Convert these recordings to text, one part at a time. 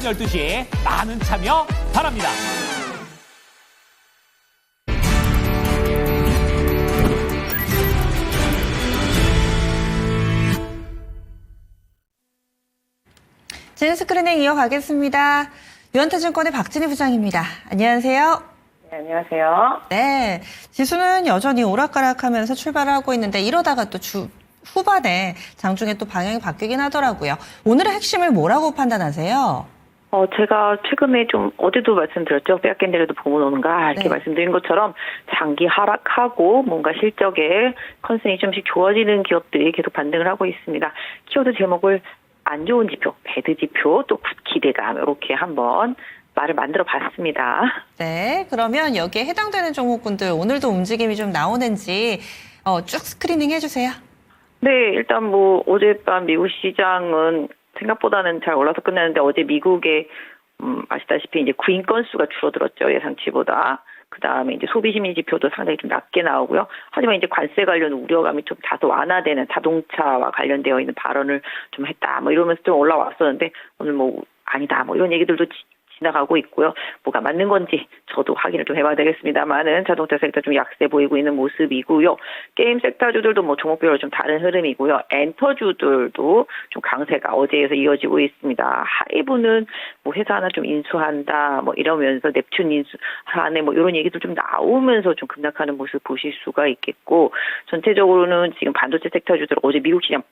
12시에 많은 참여 바랍니다. 진스크린닝 이어가겠습니다. 유한타증권의 박진희 부장입니다. 안녕하세요. 네, 안녕하세요. 네, 지수는 여전히 오락가락하면서 출발을 하고 있는데 이러다가 또 후반에 장중에 또 방향이 바뀌긴 하더라고요. 오늘의 핵심을 뭐라고 판단하세요? 제가 최근에 좀 어제도 말씀드렸죠. 빼앗긴데라도 보면 오는가 이렇게 말씀드린 것처럼 장기 하락하고 뭔가 실적에 컨센이 좀씩 좋아지는 기업들이 계속 반등을 하고 있습니다. 키워드 제목을 안 좋은 지표, 배드 지표, 또 기대감 이렇게 한번 말을 만들어 봤습니다. 네, 그러면 여기에 해당되는 종목군들 오늘도 움직임이 좀 나오는지 쭉 스크리닝 해주세요. 네, 일단 뭐 어젯밤 미국 시장은 생각보다는 잘 올라서 끝났는데 어제 미국의 아시다시피 이제 구인 건수가 줄어들었죠. 예상치보다. 그 다음에 이제 소비 심리 지표도 상당히 좀 낮게 나오고요. 하지만 이제 관세 관련 우려감이 좀 다소 완화되는 자동차와 관련되어 있는 발언을 좀 했다. 뭐 이러면서 좀 올라왔었는데 오늘 뭐 아니다. 뭐 이런 얘기들도 지나가고 있고요. 뭐가 맞는 건지 저도 확인을 좀 해봐야 되겠습니다만은 자동차 섹터 좀 약세 보이고 있는 모습이고요. 게임 섹터주들도 뭐 종목별로 좀 다른 흐름이고요. 엔터주들도 좀 강세가 어제에서 이어지고 있습니다. 하이브는 뭐 회사 하나 좀 인수한다 뭐 이러면서 넵튠 인수하네 뭐 이런 얘기도 좀 나오면서 좀 급락하는 모습 보실 수가 있겠고 전체적으로는 지금 반도체 섹터주들 어제 미국 시장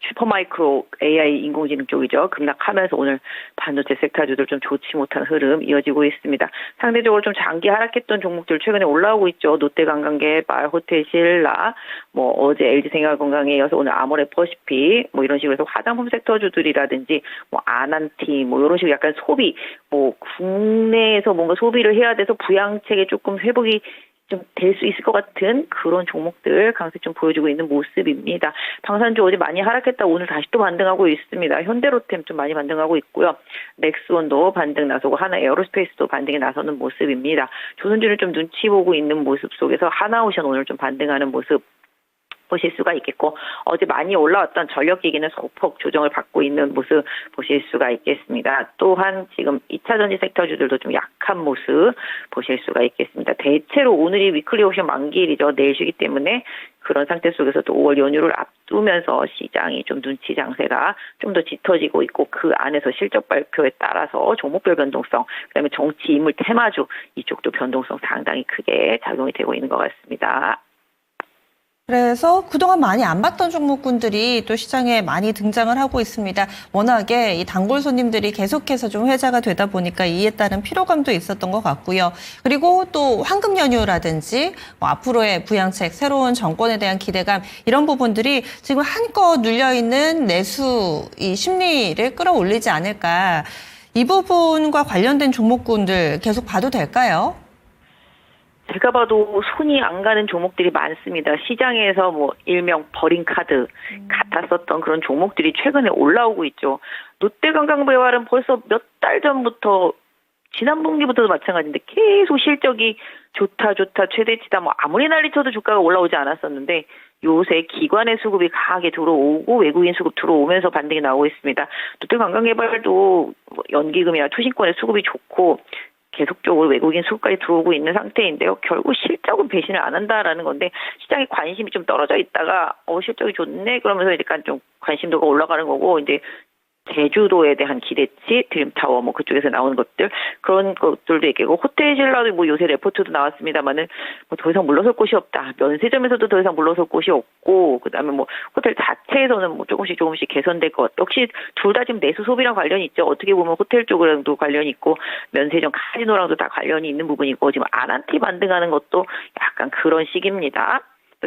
슈퍼마이크로 AI 인공지능 쪽이죠. 급락하면서 오늘 반도체 섹터주들 좀 좋지 못한 흐름 이어지고 있습니다. 상대적으로 좀 장기 하락했던 종목들 최근에 올라오고 있죠. 롯데관광개발, 호텔신라, 뭐 어제 LG생활건강에 이어서 오늘 아모레퍼시픽 뭐 이런 식으로 해서 화장품 섹터주들이라든지 뭐 아난티 뭐 이런 식으로 약간 소비 뭐 국내에서 뭔가 소비를 해야 돼서 부양책에 조금 회복이 좀 될 수 있을 것 같은 그런 종목들 강세 좀 보여주고 있는 모습입니다. 방산주 어제 많이 하락했다 오늘 다시 또 반등하고 있습니다. 현대로템 좀 많이 반등하고 있고요. 넥스원도 반등 나서고 하나 에어로스페이스도 반등에 나서는 모습입니다. 조선주를 좀 눈치 보고 있는 모습 속에서 하나오션 오늘 좀 반등하는 모습 보실 수가 있겠고 어제 많이 올라왔던 전력기기는 소폭 조정을 받고 있는 모습 보실 수가 있겠습니다. 또한 지금 2차전지 섹터주들도 좀 약한 모습 보실 수가 있겠습니다. 대체로 오늘이 위클리 옵션 만기일이죠. 내일 쉬기 때문에 그런 상태 속에서 또 5월 연휴를 앞두면서 시장이 좀 눈치 장세가 좀 더 짙어지고 있고 그 안에서 실적 발표에 따라서 종목별 변동성 그다음에 정치 인물 테마주 이쪽도 변동성 상당히 크게 작용이 되고 있는 것 같습니다. 그래서 그동안 많이 안 봤던 종목군들이 또 시장에 많이 등장을 하고 있습니다. 워낙에 이 단골 손님들이 계속해서 좀 회자가 되다 보니까 이에 따른 피로감도 있었던 것 같고요. 그리고 또 황금 연휴라든지 뭐 앞으로의 부양책, 새로운 정권에 대한 기대감 이런 부분들이 지금 한껏 눌려있는 내수 이 심리를 끌어올리지 않을까. 이 부분과 관련된 종목군들 계속 봐도 될까요? 제가 봐도 손이 안 가는 종목들이 많습니다. 시장에서 뭐 일명 버린 카드 같았었던 그런 종목들이 최근에 올라오고 있죠. 롯데관광배활은 벌써 몇 달 전부터 지난 분기부터도 마찬가지인데 계속 실적이 좋다 최대치다 뭐 아무리 난리쳐도 주가가 올라오지 않았었는데 요새 기관의 수급이 강하게 들어오고 외국인 수급 들어오면서 반등이 나오고 있습니다. 롯데관광개발도 연기금이나 투신권의 수급이 좋고 계속적으로 외국인 수급까지 들어오고 있는 상태인데요. 결국 실적은 배신을 안 한다라는 건데 시장에 관심이 좀 떨어져 있다가 실적이 좋네 그러면서 약간 좀 관심도가 올라가는 거고 이제 제주도에 대한 기대치, 드림타워 뭐 그쪽에서 나오는 것들 그런 것들도 있겠고 호텔신라도 뭐 요새 레포트도 나왔습니다만은 뭐 더 이상 물러설 곳이 없다. 면세점에서도 더 이상 물러설 곳이 없고 그다음에 뭐 호텔 자체에서는 뭐 조금씩 개선될 것. 역시 둘 다 지금 내수 소비랑 관련이 있죠. 어떻게 보면 호텔 쪽이랑도 관련이 있고 면세점 카지노랑도 다 관련이 있는 부분이고 지금 아난티 반등하는 것도 약간 그런 식입니다.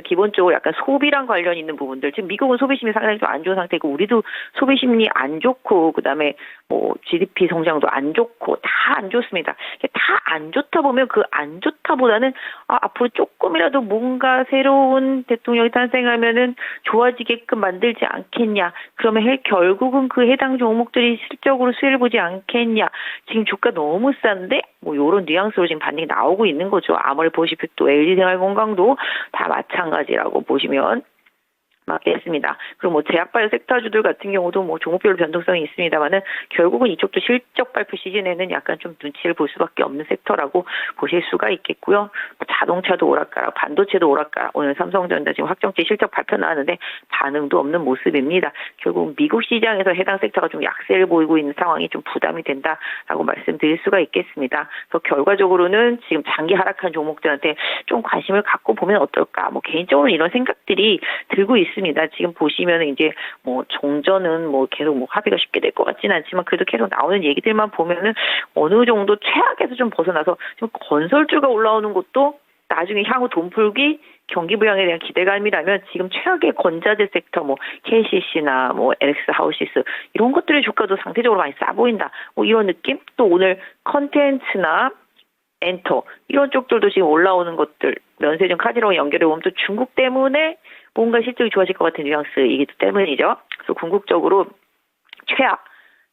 기본적으로 약간 소비랑 관련 있는 부분들 지금 미국은 소비심이 상당히 좀 안 좋은 상태고 우리도 소비심리 안 좋고 그다음에 뭐 GDP 성장도 안 좋고 다 안 좋습니다. 다 안 좋다 보면 그 안 좋다보다는 앞으로 조금이라도 뭔가 새로운 대통령이 탄생하면은 좋아지게끔 만들지 않겠냐. 그러면 결국은 그 해당 종목들이 실적으로 수혜를 보지 않겠냐. 지금 주가 너무 싼데 뭐 이런 뉘앙스로 지금 반등이 나오고 있는 거죠. 아모레퍼시픽도 LG생활건강도 다 마찬가지라고 보시면 맞겠습니다. 그리고 뭐 제약바이오 섹터주들 같은 경우도 뭐 종목별로 변동성이 있습니다만은 결국은 이쪽도 실적 발표 시즌에는 약간 좀 눈치를 볼 수밖에 없는 섹터라고 보실 수가 있겠고요. 자동차도 오락가락, 반도체도 오락가락. 오늘 삼성전자 지금 확정치 실적 발표 나왔는데 반응도 없는 모습입니다. 결국 미국 시장에서 해당 섹터가 좀 약세를 보이고 있는 상황이 좀 부담이 된다라고 말씀드릴 수가 있겠습니다. 그래서 결과적으로는 지금 장기 하락한 종목들한테 좀 관심을 갖고 보면 어떨까? 뭐 개인적으로 이런 생각들이 들고 있습니다. 지금 보시면 이제 뭐 종전은 뭐 계속 뭐 합의가 쉽게 될 것 같지는 않지만 그래도 계속 나오는 얘기들만 보면은 어느 정도 최악에서 좀 벗어나서 지금 건설주가 올라오는 것도 나중에 향후 돈 풀기 경기 부양에 대한 기대감이라면 지금 최악의 건자재 섹터 뭐 KCC나 뭐 LX 하우시스 이런 것들의 주가도 상대적으로 많이 싸 보인다. 뭐 이런 느낌? 또 오늘 컨텐츠나 엔터 이런 쪽들도 지금 올라오는 것들 면세점 카지노와 연결해 보면 또 중국 때문에 뭔가 실적이 좋아질 것 같은 뉘앙스이기 때문이죠. 그래서 궁극적으로 최악,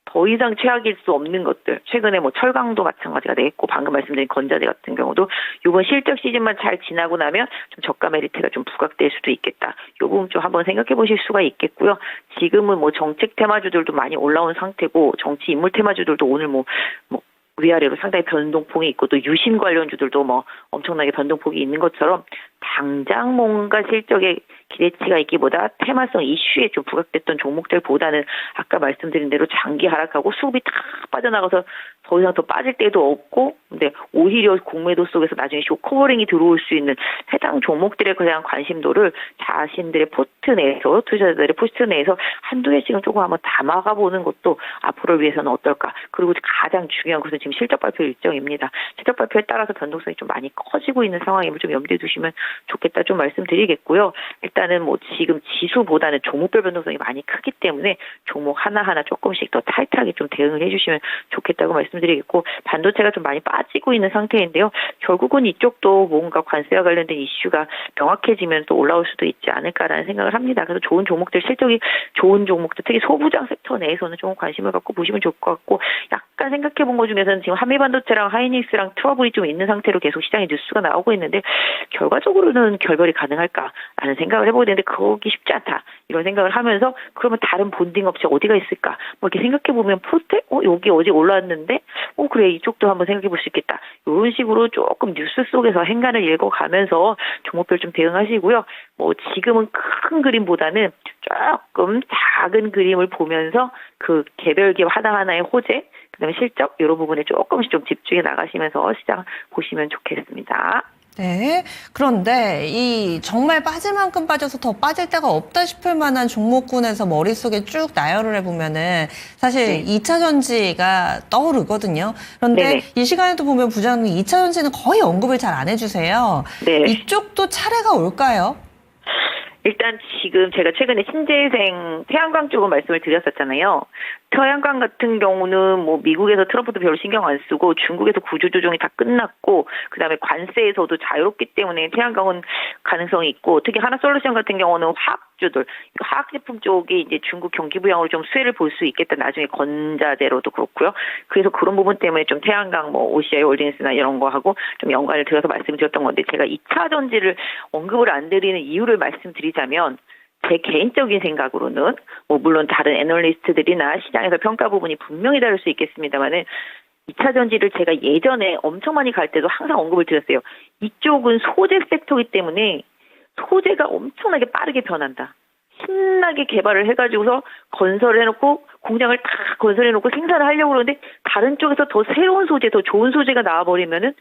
더 이상 최악일 수 없는 것들. 최근에 뭐 철강도 마찬가지가 되겠고 방금 말씀드린 건자재 같은 경우도 이번 실적 시즌만 잘 지나고 나면 좀 저가 메리트가 좀 부각될 수도 있겠다. 요 부분 좀 한번 생각해 보실 수가 있겠고요. 지금은 뭐 정책 테마주들도 많이 올라온 상태고 정치 인물 테마주들도 오늘 뭐 위아래로 상당히 변동폭이 있고 또 유심 관련주들도 뭐 엄청나게 변동폭이 있는 것처럼 당장 뭔가 실적에 기대치가 있기보다 테마성 이슈에 좀 부각됐던 종목들보다는 아까 말씀드린 대로 장기 하락하고 수급이 다 빠져나가서 더 이상 더 빠질 때도 없고 근데 오히려 공매도 속에서 나중에 쇼커버링이 들어올 수 있는 해당 종목들에 대한 관심도를 자신들의 포트 내에서 투자자들의 포트 내에서 한두 개씩은 조금 한번 담아가 보는 것도 앞으로를 위해서는 어떨까. 그리고 가장 중요한 것은 지금 실적 발표 일정입니다. 실적 발표에 따라서 변동성이 좀 많이 커지고 있는 상황임을 좀 염두에 두시면 좋겠다 좀 말씀드리겠고요. 일단은 뭐 지금 지수보다는 종목별 변동성이 많이 크기 때문에 종목 하나하나 조금씩 더 타이트하게 좀 대응을 해주시면 좋겠다고 말씀드리겠고 반도체가 좀 많이 빠지고 있는 상태인데요. 결국은 이쪽도 뭔가 관세와 관련된 이슈가 명확해지면 또 올라올 수도 있지 않을까라는 생각을 합니다. 그래서 좋은 종목들 실적이 좋은 종목들 특히 소부장 섹터 내에서는 좀 관심을 갖고 보시면 좋을 것 같고 약간 생각해 본 것 중에서는 지금 한미반도체랑 하이닉스랑 트러블이 좀 있는 상태로 계속 시장에 뉴스가 나오고 있는데 결과적으로는 결별이 가능할까라는 생각을 해보게 되는데 그러기 쉽지 않다 이런 생각을 하면서 그러면 다른 본딩 업체 어디가 있을까 뭐 이렇게 생각해 보면 포텍 여기 어제 올라왔는데 그래 이쪽도 한번 생각해 볼 수 있겠다 이런 식으로 조금 뉴스 속에서 행간을 읽어가면서 종목별 좀 대응하시고요. 뭐 지금은 큰 그림보다는 조금 작은 그림을 보면서 그 개별 기업 하나하나의 호재 그다음에 실적 이런 부분에 조금씩 좀 집중해 나가시면서 시장 보시면 좋겠습니다. 네. 그런데 이 정말 빠질 만큼 빠져서 더 빠질 데가 없다 싶을 만한 종목군에서 머릿속에 쭉 나열을 해보면은 사실 네. 2차 전지가 떠오르거든요. 그런데 네네. 이 시간에도 보면 부장님 2차 전지는 거의 언급을 잘 안 해주세요. 네. 이쪽도 차례가 올까요? 일단 지금 제가 최근에 신재생 태양광 쪽은 말씀을 드렸었잖아요. 태양광 같은 경우는 뭐 미국에서 트럼프도 별로 신경 안 쓰고 중국에서 구조 조정이 다 끝났고 그다음에 관세에서도 자유롭기 때문에 태양광은 가능성이 있고 특히 하나솔루션 같은 경우는 화학주들 화학 제품 쪽이 이제 중국 경기 부양으로 좀 수혜를 볼 수 있겠다. 나중에 건자재로도 그렇고요. 그래서 그런 부분 때문에 좀 태양광 뭐 OCI 홀딩스나 이런 거 하고 좀 연관을 들어서 말씀드렸던 건데 제가 2차 전지를 언급을 안 드리는 이유를 말씀드리자면 제 개인적인 생각으로는 뭐 물론 다른 애널리스트들이나 시장에서 평가 부분이 분명히 다를 수 있겠습니다만은 2차 전지를 제가 예전에 엄청 많이 갈 때도 항상 언급을 드렸어요. 이쪽은 소재 섹터이기 때문에 소재가 엄청나게 빠르게 변한다. 신나게 개발을 해가지고서 건설을 해놓고 공장을 다 건설해놓고 생산을 하려고 그러는데 다른 쪽에서 더 새로운 소재, 더 좋은 소재가 나와버리면은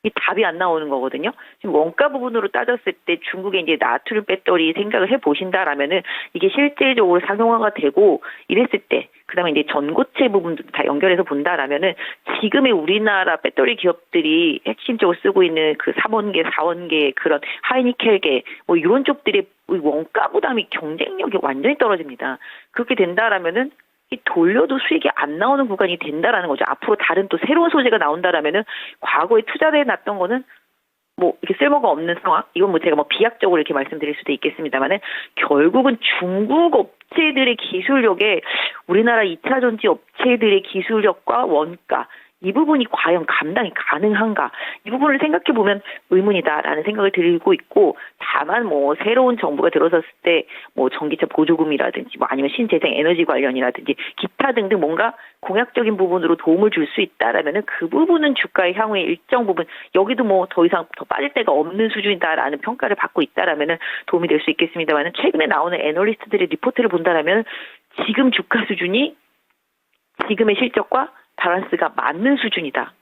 이 답이 안 나오는 거거든요. 지금 원가 부분으로 따졌을 때 중국의 이제 나트륨 배터리 생각을 해 보신다라면은 이게 실질적으로 상용화가 되고 이랬을 때, 그다음에 이제 전고체 부분도 다 연결해서 본다라면은 지금의 우리나라 배터리 기업들이 핵심적으로 쓰고 있는 그 3원계, 4원계 그런 하이니켈계 뭐 이런 쪽들의 원가 부담이 경쟁력이 완전히 떨어집니다. 그렇게 된다라면은 이 돌려도 수익이 안 나오는 구간이 된다라는 거죠. 앞으로 다른 또 새로운 소재가 나온다라면은 과거에 투자를 해놨던 거는 뭐 이렇게 쓸모가 없는 상황. 이건 뭐 제가 뭐 비약적으로 이렇게 말씀드릴 수도 있겠습니다만은 결국은 중국 업체들의 기술력에 우리나라 2차 전지 업체들의 기술력과 원가 이 부분이 과연 감당이 가능한가? 이 부분을 생각해 보면 의문이다라는 생각을 들고 있고, 다만 뭐 새로운 정부가 들어섰을 때 뭐 전기차 보조금이라든지 뭐 아니면 신재생 에너지 관련이라든지 기타 등등 뭔가 공약적인 부분으로 도움을 줄 수 있다라면은 그 부분은 주가의 향후에 일정 부분 여기도 뭐 더 이상 더 빠질 데가 없는 수준이다라는 평가를 받고 있다라면은 도움이 될 수 있겠습니다만은 최근에 나오는 애널리스트들의 리포트를 본다라면 지금 주가 수준이 지금의 실적과 밸런스가 맞는 수준이다.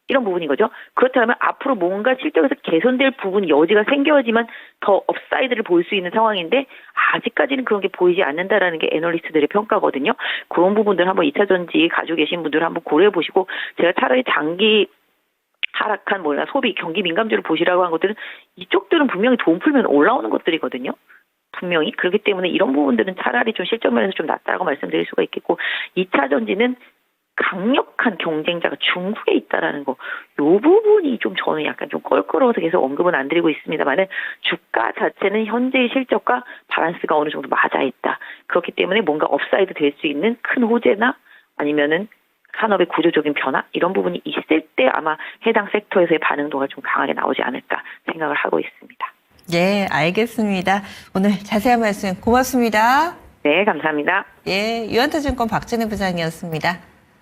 이런 부분인 거죠. 그렇다면 앞으로 뭔가 실적에서 개선될 부분 여지가 생겨야지만 더 업사이드를 볼 수 있는 상황인데 아직까지는 그런 게 보이지 않는다라는 게 애널리스트들의 평가거든요. 그런 부분들 한번 2차 전지 가지고 계신 분들 한번 고려해 보시고, 제가 차라리 장기 하락한 뭐냐 소비 경기 민감주를 보시라고 한 것들은 이쪽들은 분명히 돈 풀면 올라오는 것들이거든요. 분명히. 그렇기 때문에 이런 부분들은 차라리 좀 실적 면에서 좀 낫다고 말씀드릴 수가 있겠고, 2차 전지는 강력한 경쟁자가 중국에 있다라는 거, 요 부분이 좀 저는 약간 좀 껄끄러워서 계속 언급은 안 드리고 있습니다만은 주가 자체는 현재의 실적과 밸런스가 어느 정도 맞아 있다. 그렇기 때문에 뭔가 업사이드 될 수 있는 큰 호재나 아니면은 산업의 구조적인 변화 이런 부분이 있을 때 아마 해당 섹터에서의 반응도가 좀 강하게 나오지 않을까 생각을 하고 있습니다. 예, 알겠습니다. 오늘 자세한 말씀 고맙습니다. 네, 감사합니다. 예, 유한타증권 박진희 부장이었습니다.